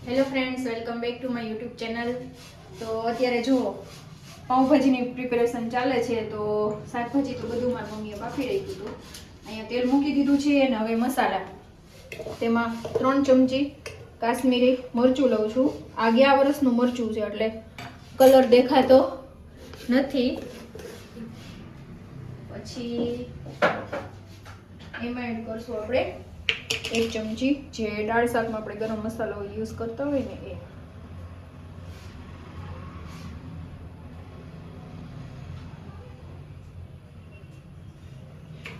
Hello friends, welcome back to my YouTube channel. તો અત્યારે જો પાઉંભાજીની પ્રિપેરેશન ચાલે છે. તો શાકભાજી તો બધું મારી મમ્મીએ બાફી રાખ્યું હતું. અહીંયા તેલ મૂકી દીધું છે અને હવે મસાલા. તેમાં 3 ચમચી કાશ્મીરી મરચું લઉં છું. આ ગયા વર્ષનું મરચું છે એટલે કલર દેખાતો નથી. પછી એમાં એડ કરશું આપણે 1 ચમચી જે દાળ શાકમાં આપણે ગરમ મસાલો યુઝ કરતા હોય ને એ.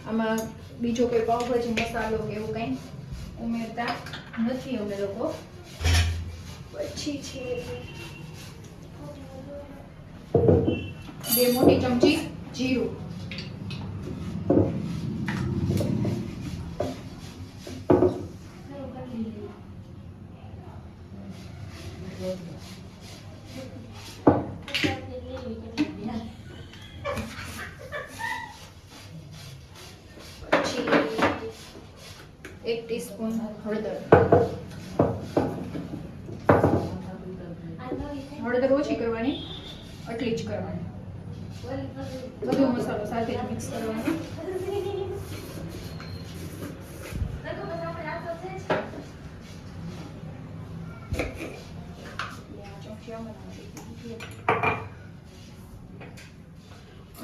આમાં બીજો કોઈ પાઉંભાજી મસાલો કે એવું કંઈ ઉમેરતા નથી અમે લોકો. પછી છે 2 મોટી ચમચી જીરું, પછી 1 ટીસ્પૂન હળદર. હળદર ઓછી કરવાની, આટલી જ કરવાની. બધો મસાલો સાથે જ મિક્સ કરવાનો.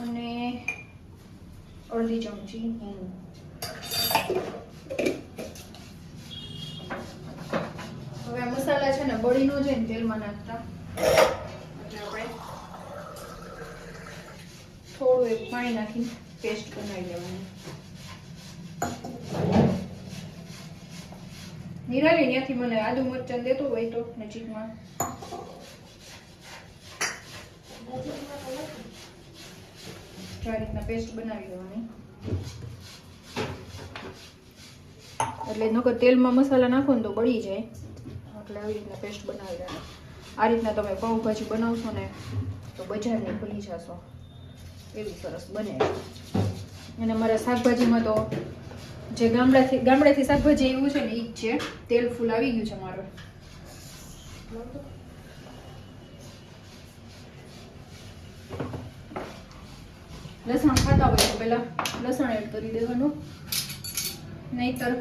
અને અડધી ચમચી હિંગ. હવે આ મસાલા છે ને બળી ન જાય ને તેલમાં નાખતા, એટલે આપણે થોડું એવું પાણી નાખીને પેસ્ટ બનાવી લેવાની. નિરાલી ત્યાંથી મને આદુ મરચાં દેતો હોય તો નજીકમાં. આ રીતના પેસ્ટ બનાવી લેવાની. એટલે નકર તેલમાં મસાલા નાખો ને તો બળી જાય, એટલે આવી રીતના પેસ્ટ બનાવી લેવાની. આ રીતના તમે પાઉંભાજી બનાવશો ને તો બજારની ભૂલી જશો, એવી સરસ બને. અને મારા શાકભાજીમાં તો જે ગામડેથી શાકભાજી એવું છે ને એ જ છે. તેલ ફૂલ આવી ગયું છે મારું. લસણ ખાતા હોય તો પહેલા લસણ એડ કરી દેવાનું, નહીતર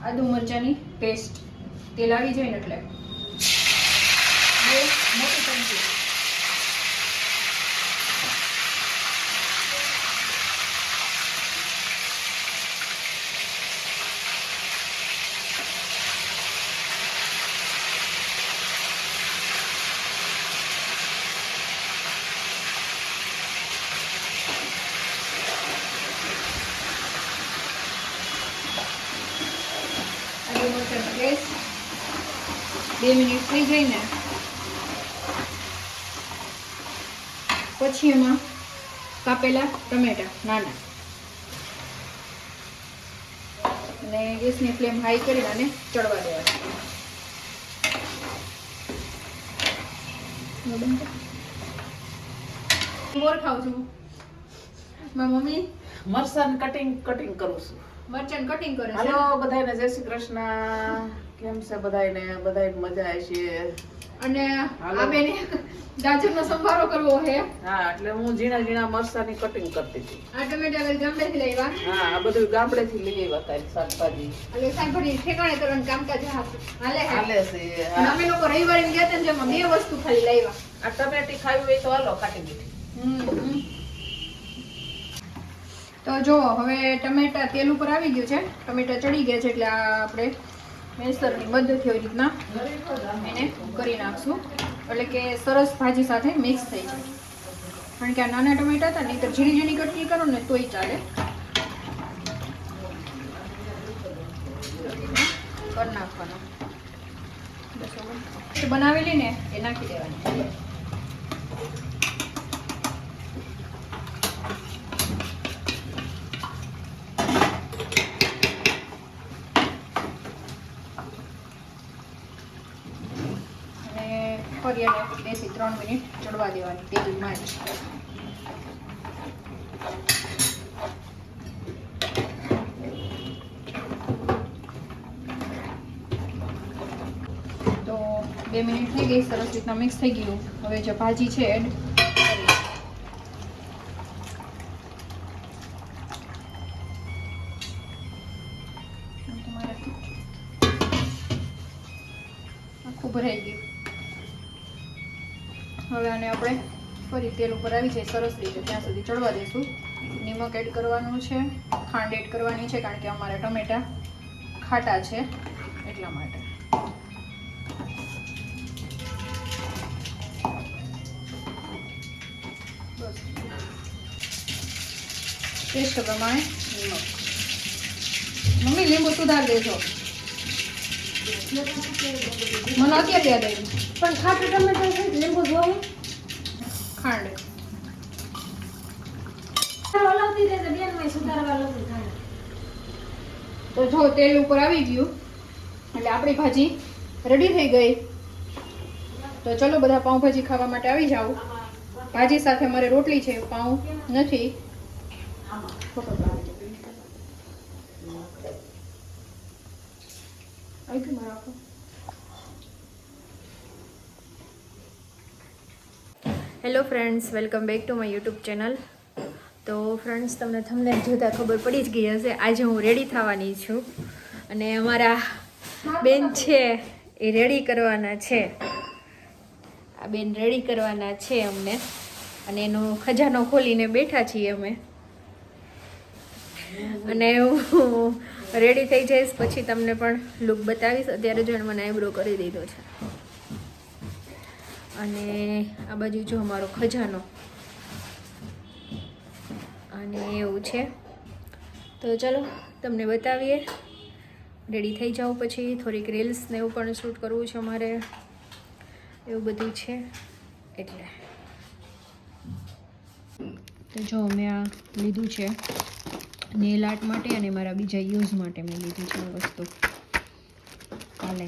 આદુ મરચાંની પેસ્ટ. તેલ આવી જાય ને એટલે 2 મોટી ચમચી પેસ્ટ. 2 મિનિટ થઈ જાય ને પછી એમાં કાપેલા ટમેટા નાના, અને ગેસની ફ્લેમ હાઈ કરી અને ચડવા દેવા. મોર ખાઉં છું. મારી મમ્મી મરચાં કટિંગ કરું છું. મરચાં કટિંગ કરે છે. હાલો બધાને જય શ્રી કૃષ્ણ. કેમ છે બધાને મજા આવશે. અને આ બેને ગાજરનો સંભારો કરવો છે. હા, એટલે હું ઝીણા મરચાંની કટિંગ કરતી હતી. આ ટમેટા ગામડેથી લાવ્યા. હા, આ બધું ગામડેથી લઈ આવ્યા હતા શાકભાજી. એટલે શાકભાજી ઠેકાણે કરવાનું કામકાજ હાલે છે. હા. અમે લોકો રવિવારે ગયા હતા ને જેમાં 2 વસ્તુ ખાલી લાવ્યા. આ ટમેટી ખાવી હોય તો હાલો ખાટી મીઠી. તો જો હવે ટમેટા તેલ ઉપર આવી ગયું છે. ટમેટા ચડી ગયા છે એટલે આ આપણે મેસરની મદદથી આવી રીતના એને કરી નાખશું, એટલે કે સરસ ભાજી સાથે મિક્સ થઈ જાય. કારણ કે આ નાના ટમેટા હતા નહીં તો ઝીણી કટકી કરો ને તોય ચાલે. કરી નાખવાનો. બનાવેલી ને એ નાખી દેવાની. ફરી અને 2 થી 3 મિનિટ ચડવા દેવાની તેલમાં જ. તો 2 મિનિટ થઈ ગઈ, સરસ રીતના મિક્સ થઈ ગયું. હવે જે ભાજી છે એડ કરીશ. આખું ભરાઈ ગયું. હવે આને આપણે ફરી તેલ ઉપર આવી જાય સરસ રીતે ત્યાં સુધી ચડવા દઈશું. નિમક એડ કરવાનું છે, ખાંડ એડ કરવાની છે, કારણ કે અમારા ટમેટા ખાટા છે એટલા માટે. બસ ટેસ્ટ પ્રમાણે નિમક. મમ્મી લીંબુ સુધાર દેજો, મને અત્યારે યાદ આવ્યું. પણ ખાટું ટમેટું છે લીંબુ જોવું ખાંડ હલાવતી રહેશે બેન મેં સુધારવા લગું થાય. તો જો તેલ ઉપર આવી ગયું એટલે આપણી ભાજી રેડી થઈ ગઈ. તો ચલો બધા પાઉંભાજી ખાવા માટે આવી જાઓ. ભાજી સાથે મારે રોટલી છે, પાઉં નથી. Hello friends, welcome back to my YouTube channel. તો ફ્રેન્ડ્સ, તમને થંબનેલ જોતા ખબર પડી જ ગઈ હશે, આજે હું રેડી થવાની છું અને અમારા બેન છે એ રેડી કરવાના છે. આ બેન રેડી કરવાના છે અમને, અને એનો ખજાનો ખોલીને બેઠા છીએ અમે. અને હું રેડી થઈ જઈશ પછી તમને પણ લુક બતાવીશ. અત્યારે જો મને આઈબ્રો કરી દીધો છે. અને આ બાજુ જો અમારો ખજાનો, અને એવું છે. તો ચલો તમને બતાવીએ. રેડી થઈ જાઓ પછી થોડીક રીલ્સ ને એવું પણ શૂટ કરવું છે અમારે, એવું બધું છે એટલે. તો જો મેં આ લીધું છે નેલ આર્ટ માટે, અને મારા બીજા યુઝ માટે મેં લીધું છે આ વસ્તુ. કાલે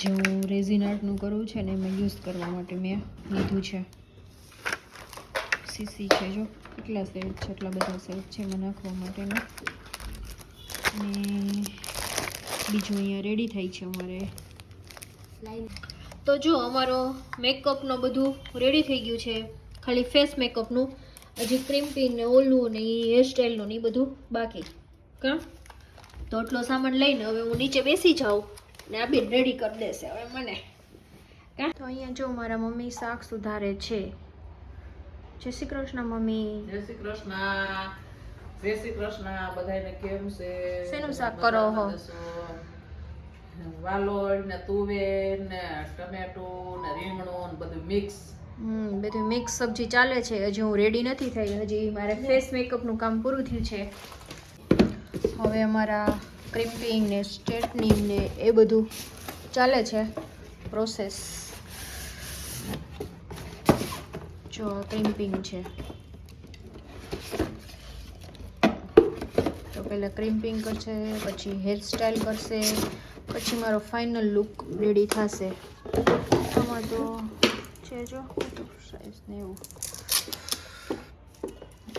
જે હું રેઝિન આર્ટનું કરું છે ને એમાં યુઝ કરવા માટે મેં લીધું છે. સીસી છે, જો કેટલા સેટ છે, એટલા બધા સેટ છે એમાં નાખવા માટેના. અને બીજું અહીંયા રેડી થાય છે અમારે લાઈન. તો જો અમારો મેકઅપનું બધું રેડી થઈ ગયું છે, ખાલી ફેસ મેકઅપનું હજી ક્રિમ્પિંગ ને ઓલું ને એ હેરસ્ટાઈલનું ને એ બધું બાકી. કાં તો એટલો સામાન લઈને હવે હું નીચે બેસી જાઉં ને આ બેન રેડી કરી દેશે હવે મને. કાં તો અહીંયા જો મારા મમ્મી શાક સુધારે છે. જય શ્રી કૃષ્ણ મમ્મી. જય શ્રી કૃષ્ણ. જય શ્રી કૃષ્ણ બધાને. કેમ છે? શેનું શાક કરો હો? વાલોળ ને તુવેર ને ટમેટું ને રીંગણું ને બધું મિક્સ. બધું મિક્સ સબ્જી ચાલે છે. હજી હું રેડી નથી થઈ, હજી મારે ફેસ મેકઅપનું કામ પૂરું થયું છે. હવે અમારા ક્રિમ્પિંગ ને સ્ટ્રેટનિંગ ને એ બધું ચાલે છે પ્રોસેસ. જો ક્રિમ્પિંગ છે તો પહેલાં ક્રિમ્પિંગ કરશે, પછી હેરસ્ટાઈલ કરશે, પછી મારો ફાઇનલ લુક રેડી થશે. આમાં તો છે જો સાઈઝ ને એવું.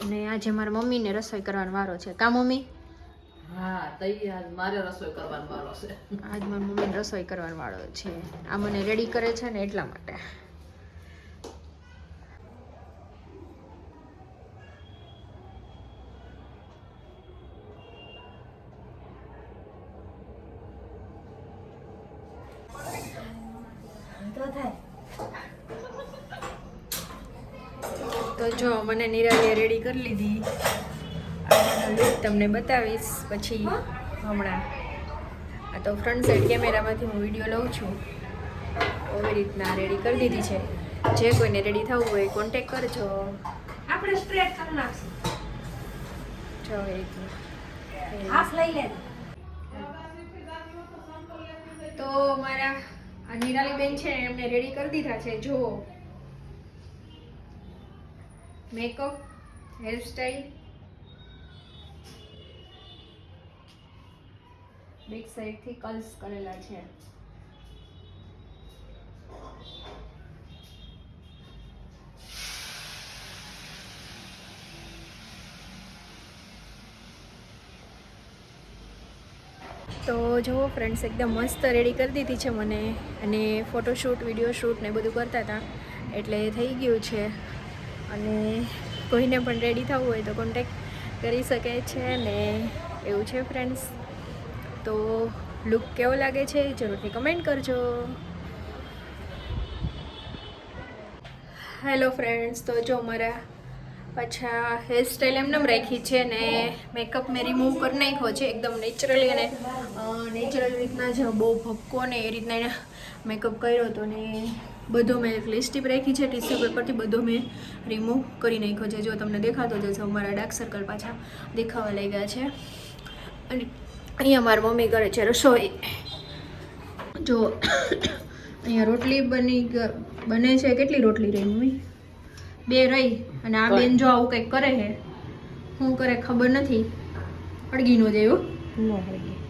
અને આજે મારા મમ્મીને રસોઈ કરવાનો વારો છે. કા મમ્મી? હા, તૈયાર. મારે રસોઈ કરવાનો વારો છે. આજ મારી મમ્મીને રસોઈ કરવાનો વાળો છે. આ મને રેડી કરે છે ને એટલા માટે. તો જો મને નિરાલીએ રેડી કરી લીધી. આ લુક તમને બતાવીશ પછી હમણાં. આ તો ફ્રન્ટ સાઈડ કેમેરામાંથી હું વિડીયો લઉં છું. આવી રીતના રેડી કરી દીધી છે. જે કોઈને રેડી થવું હોય કોન્ટેક કરજો. આપણે સ્ટ્રેટ કરી નાખશું. જો એ રીતનું હાફ લઈ લે. તો મારા આ નિરાલી બેન છે એમને રેડી કરી દીધા છે. જુઓ, મેકઅપ, હેરસ્ટાઈલ, બેક સાઈડથી કર્લ્સ કરેલા છે. તો જુઓ ફ્રેન્ડ્સ એકદમ મસ્ત રેડી કરી દીધી છે મને, અને ફોટોશૂટ વિડીયો શૂટ ને બધું કરતા હતા એટલે થઈ ગયું છે. અને કોઈને પણ રેડી થવું હોય તો કોન્ટેક્ટ કરી શકે છે ને એવું છે ફ્રેન્ડ્સ. તો લુક કેવો લાગે છે જરૂરથી કમેન્ટ કરજો. હેલો ફ્રેન્ડ્સ, તો જો મારા પાછા હેરસ્ટાઈલ એમનેમ રાખી છે ને મેકઅપ મેં રિમૂવ કરી નાખ્યો છે એકદમ નેચરલી, અને નેચરલ રીતના જ બહુ ભપકો ને એ રીતના એને મેકઅપ કર્યો હતો. ને બધો મેં લિપસ્ટિક રાખી છે ટીશ્યુ પેપરથી, બધો મેં રિમૂવ કરી નાખ્યો છે. જો તમને દેખાતો જશે મારા ડાર્ક સર્કલ પાછા દેખાવા લાગ્યા છે. અને અહીંયા મારી મમ્મી કરે છે રસોઈ. જો અહીંયા રોટલી બને છે. કેટલી રોટલી રહી મમ્મી? 2 રહી. અને આ બેન જો આવું કંઈક કરે છે, શું કરે ખબર નથી, અડગી નો જાય.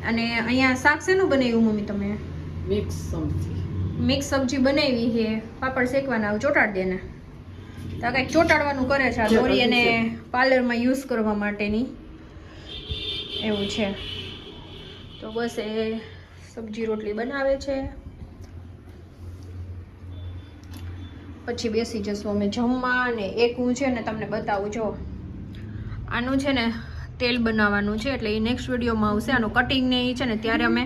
અને અહીંયા શાક શેનું બનાવ્યું મમ્મી તમે? મિક્સ સબ્જી બનાવી છે. પાપડ શેકવાના ચોટાડ દે ને, તો કંઈક ચોટાડવાનું કરે છે આ દોરી, અને પાર્લરમાં યુઝ કરવા માટેની એવું છે. તો બસ એ સબ્જી રોટલી બનાવે છે. પછી બેસી જશું અમે જમવા. અને એક હું છે ને તમને બતાવું, જો આનું છે ને તેલ બનાવવાનું છે, એટલે એ નેક્સ્ટ વિડીયોમાં આવશે. આનું કટિંગ ને એ છે ને ત્યારે અમે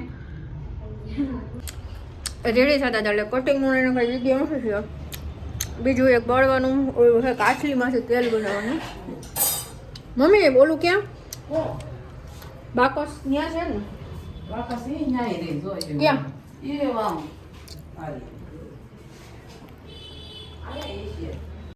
રેડી થતા હતા, એટલે કટિંગનું એને કંઈ વિડીયો નથી થયો. બીજું એક બળવાનું ઓલું છે, કાચલીમાંથી તેલ બનાવવાનું. મમ્મી બોલું ક્યાં? બાકસ ત્યાં છે ને? ક્યાં? એ